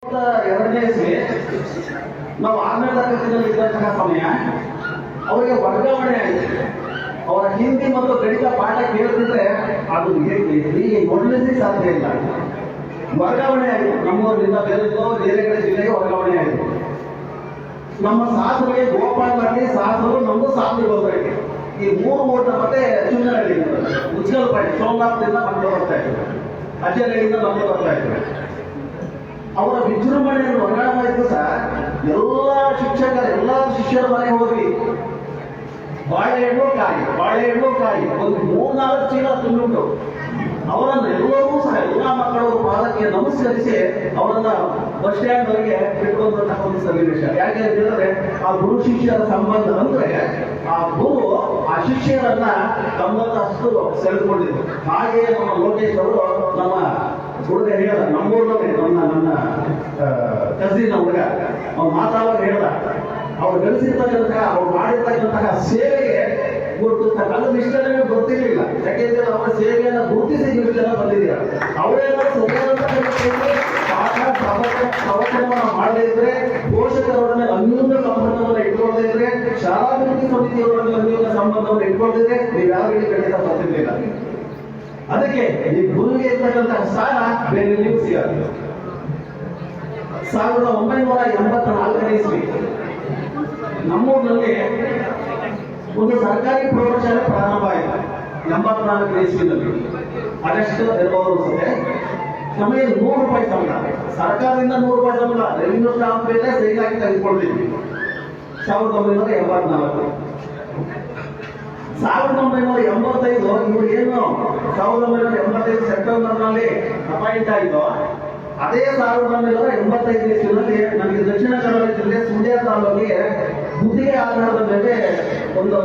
ಎರಡನೇ ಇಸ್ವಿ ನಾವು 6ನೇ ತರಗತಿಯಲ್ಲಿ ಇದ್ದಂತಹ ಸಮಯ ಅವರಿಗೆ ವರ್ಗಾವಣೆ ಆಯಿತು. ಅವರ ಹಿಂದಿ ಮತ್ತು ಗಣಿತ ಪಾಠ ಕೇಳ್ತಿದ್ರೆ ಅದು ಹೀಗೆ ಮೊದಲಿಸಿ ಸಾಧ್ಯ ಇಲ್ಲ. ವರ್ಗಾವಣೆ ಆಯಿತು. ನಮ್ಮೂರಿನಿಂದ ಬೇರೆ ಕಡೆ ಜಿಲ್ಲೆಗೆ ವರ್ಗಾವಣೆ ಆಯಿತು. ನಮ್ಮ ಸಾಸರಿಗೆ ಗೋಪಾಲನಲ್ಲಿ ಸಾಸರು ನಮ್ದು ಸಾಸರು ಹೋಗ್ಬೇಕು. ಈ 3 ಓಟ ಮತ್ತೆ ಚುನಾವಣೆ ಉಜ್ಜಲ್ ಪಾಯಿಂಟ್ ಸೋಮನಾಥದಿಂದ ನಮ್ದು ಬರ್ತಾ ಇದ್ರು, ಅಜ್ಜಲಿಂದ ನಮ್ದು ಬರ್ತಾ ಇದ್ರು. ಅವರ ವಿಜೃಂಭಣೆಯನ್ನು ವರ್ಗಾವಣೆ ಸಹ ಎಲ್ಲ ಶಿಷ್ಯರ ಮನೆಗೆ ಹೋಗಿ ಬಾಳೆಹಣ್ಣು ಕಾಯಿ ಒಂದು 3-4 ಚೀಲ ತುಂಬಿಟ್ಟು ಅವರನ್ನು ಎಲ್ಲರೂ ಸಹ ಎಲ್ಲ ಮಕ್ಕಳು ಪಾದಕ್ಕೆ ನಮಸ್ಕರಿಸಿ ಅವರನ್ನ ಬಸ್ ಸ್ಟ್ಯಾಂಡ್ ವರೆಗೆ ಬಿಟ್ಟುಕೊಂಡಂತಹ ಒಂದು ಸನ್ನಿವೇಶ. ಯಾಕೆ ಅಂತ ಹೇಳಿದ್ರೆ ಆ ಗುರು ಶಿಷ್ಯರ ಸಂಬಂಧ ಅಂದ್ರೆ ಆ ಗುರು ಆ ಶಿಷ್ಯರನ್ನ ತಮ್ಮಷ್ಟು ಸೆಳೆದುಕೊಂಡಿದ್ರು. ಹಾಗೆ ನಮ್ಮ ಲೋಕೇಶ್ ಅವರು ನಮ್ಮ ಹುಡುಗ ಹೇಳ್ದ, ನಮ್ಮೂರ್ನವೇ ನನ್ನ ಕಸಿನ ಹುಡುಗ ಅವ್ನು ಮಾತಾಡುವಾಗ ಹೇಳ್ದ, ಅವ್ರು ಗಳಿಸಿರ್ತಕ್ಕಂತಹ ಅವ್ರು ಮಾಡಿರ್ತಕ್ಕಂತಹ ಸೇವೆಗೆ ಗುರುತಿಸ್ತಕ್ಕ ಇಷ್ಟನೇ ಗೊತ್ತಿರಲಿಲ್ಲ. ಯಾಕೆಂದ್ರೆ ಅವರ ಸೇವೆಯನ್ನು ಗುರುತಿಸಿ ನೀವು ಜನ ಬಂದಿದ್ದೀರ. ಅವರೇನಾದ್ರು ಪ್ರವಚನವನ್ನು ಮಾಡದೇ ಇದ್ರೆ, ಪೋಷಕರೊಡನೆ ಅನ್ಯೋನ್ಯ ಸಂಬಂಧವನ್ನು ಇಟ್ಕೊಳ್ಳದೇ ಇದ್ರೆ, ಶಾಲಾಭಿವೃದ್ಧಿ ಸಮಿತಿಯವರೊಡನೆ ಅನ್ಯೋನ್ಯ ಸಂಬಂಧವನ್ನು ಇಟ್ಕೊಳ್ಳದಿದ್ರೆ ನೀವು ಯಾರಿಗೆ ಖಂಡಿತ ಬರ್ತಿರ್ಲಿಲ್ಲ. ಅದಕ್ಕೆ ಈ ಗುರುವಿಗೆ ಇರ್ತಕ್ಕಂತಹ ಸ್ಥಾನ ಬೇರೆ ನೀವು ಸಿಗಲ್ಲ. 1984ನೇ ಇಸ್ವಿ ನಮ್ಮೂರಿನಲ್ಲಿ ಒಂದು ಸರ್ಕಾರಿ ಪ್ರೌಢಶಾಲೆ ಪ್ರಾರಂಭ ಆಯಿತು. 84ನೇ ಇಸ್ವಿನಲ್ಲಿ ಆಗಸ್ಟ್ 2 ನಮಗೆ 100 ರೂಪಾಯಿ ಸಂಬಳ, ಸರ್ಕಾರದಿಂದ 100 ರೂಪಾಯಿ ಸಂಬಳ, ರೆವಿನ್ಯೂ ಸ್ಟಾಂಪ್ ಮೇಲೆ ಸೈನ್ ಹಾಕಿ ತೆಗೆದುಕೊಂಡಿದ್ವಿ. 1984 1985 ಇವರು ಏನು 1985 ಸೆಪ್ಟೆಂಬರ್ನಲ್ಲಿ ಅಪಾಯಿಂಟ್ ಆಯಿತು. ಅದೇ 1985 ಇಸ್ವಿನಲ್ಲಿ ನನಗೆ ದಕ್ಷಿಣ ಕನ್ನಡ ಜಿಲ್ಲೆ ಸುಳ್ಯ ತಾಲೂಕಿಗೆ ಗುತ್ತಿಗೆ ಆಧಾರದ ಮೇಲೆ ಒಂದು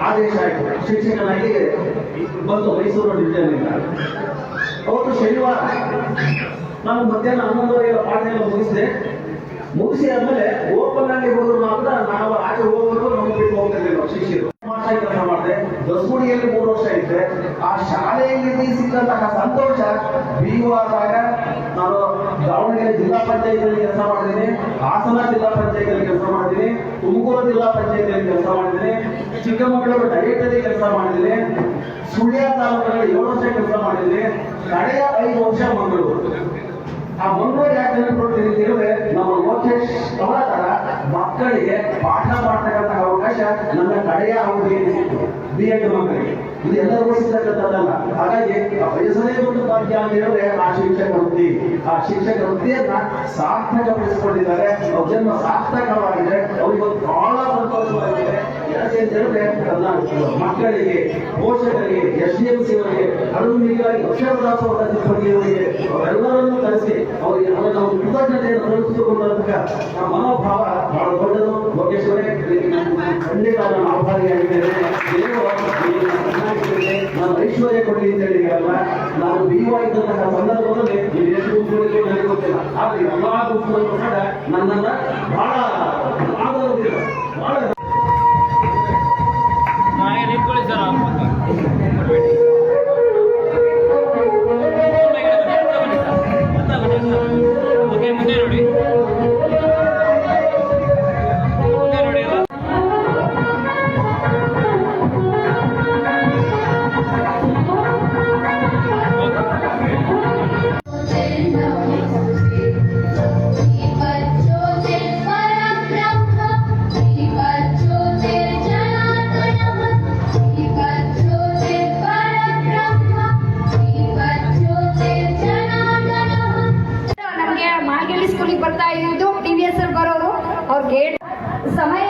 ಆದೇಶ ಆಯಿತು. ಶಿಕ್ಷಕನಾಗಿ ಬಂದು ಮೈಸೂರು ಡಿವಿಷನ್ನಿಂದ. ಅವತ್ತು ಶನಿವಾರ ನಾನು ಮಧ್ಯಾಹ್ನ 11:30 ಪಾಠ ಎಲ್ಲ ಮುಗಿಸಿ ಆದ್ಮೇಲೆ ಓಪನ್ ಆಗಿ ಹೋದ್ರು ಮಾತ್ರ ನಾವು ಆಚೆ ಹೋಗ್ಬೇಕು, ನಮ್ಗೆ ಬಿಟ್ಟು ಹೋಗ್ತಿರ್ಲಿಲ್ಲ ಶಿಕ್ಷಕರು. ಕೆಲಸ ಮಾಡಿದೆ. ದಸಗುಡಿಯಲ್ಲಿ 3 ವರ್ಷ ಇದ್ದೆ. ಆ ಶಾಲೆಯಲ್ಲಿ ಸಿಕ್ಕಂತಹ ಸಂತೋಷ BO ಆದಾಗ ನಾನು ದಾವಣಗೆರೆ ಜಿಲ್ಲಾ ಪಂಚಾಯತಿಯಲ್ಲಿ ಕೆಲಸ ಮಾಡಿದ್ದೀನಿ, ಹಾಸನ ಜಿಲ್ಲಾ ಪಂಚಾಯತಿಯಲ್ಲಿ ಕೆಲಸ ಮಾಡಿದ್ದೀನಿ, ತುಮಕೂರು ಜಿಲ್ಲಾ ಪಂಚಾಯತಿಯಲ್ಲಿ ಕೆಲಸ ಮಾಡಿದ್ದೀನಿ, ಚಿಕ್ಕಮಗಳೂರು ಡಯೇಟಲ್ಲಿ ಕೆಲಸ ಮಾಡಿದ್ದೀನಿ, ಸುಳ್ಯ ತಾಲೂಕಿನಲ್ಲಿ 7 ವರ್ಷ ಕೆಲಸ ಮಾಡಿದ್ದೀನಿ. ಕಡೆಯ 5 ವರ್ಷ ಮಂಗಳೂರು. ಆ ಮಂಗಳೂರು ಯಾಕೆ ನೆನಪಿಡ್ತೀನಿ ಅಂತ ಹೇಳಿದ್ರೆ, ನಮ್ಮ ಲೋಕೇಶ್ ಅವರ ತರ ಮಕ್ಕಳಿಗೆ ಪಾಠ ಮಾಡ್ತಕ್ಕಂತಹ ಅವಕಾಶ ನನ್ನ ಕಡೆಯ ಅವಧಿಯಲ್ಲಿ ಸಿಕ್ತು. B.Ed ಮಕ್ಕಳಿಗೆ ಇದು ಎಲ್ಲರಿಗೂ ಸಿಗ್ತಕ್ಕಂಥದ್ದಲ್ಲ. ಹಾಗಾಗಿ ಆ ವಯಸ್ಸನೇ ಒಂದು ಭಾಗ್ಯ ಅಂತ ಹೇಳಿದ್ರೆ ಆ ಶಿಕ್ಷಕ ವೃತ್ತಿಯನ್ನ ಸಾರ್ಥಕಪಡಿಸಿಕೊಂಡಿದ್ದಾರೆ. ಅವ್ರ ಜನ್ಮ ಸಾರ್ಥಕವಾಗಿದೆ. ಅವರಿಗೊಂದು ಬಹಳ ಸಂತೋಷವಾಗಿದೆ. ಯಾಕೆ ಅಂತ ಹೇಳಿದ್ರೆ ಮಕ್ಕಳಿಗೆ, ಪೋಷಕರಿಗೆ, SDMC ಅವರಿಗೆ, ಅಳುಮಿಗಾಗಿ ಅಕ್ಷರದಾಸೋಹ ಸಿಬ್ಬಂದಿಯವರಿಗೆ ಅವರೆಲ್ಲರನ್ನೂ ಕರೆಸಿ ಅವರಿಗೆ ಅವರ ಒಂದು ಕೃತಜ್ಞತೆಯನ್ನು ತಲುಪಿಸಿಕೊಂಡಂತಹ ಮನೋಭಾವ ಬಹಳ ದೊಡ್ಡದು. ಲೋಕೇಶ್ವರೇ ಖಂಡಿತ ನಾನು ಆಭಾರಿಯಾಗಿದ್ದೇನೆ. ನಾನು ಐಶ್ವರ್ಯ ಕೊಡಲಿ ಅಂತ ಹೇಳಿದೆಯಲ್ಲ, ನಾನು BO ಇದ್ದಂತಹ ಸಂದರ್ಭದಲ್ಲಿ ನೀವು ಎಷ್ಟು ಗುಂಪುಗಳಿಗೆ ನನಗೆ ಗೊತ್ತಿಲ್ಲ, ಆದ್ರೆ ಎಲ್ಲಾ ಗುಂಪುಗಳು ಕೂಡ ನನ್ನನ್ನ ಬಹಳ ಆದರವಿಲ್ಲ. ಬರ್ತಾ ಇದ್ದು TVS ಬರೋರು ಅವ್ರ ಗೇಟ್ ಸಮಯ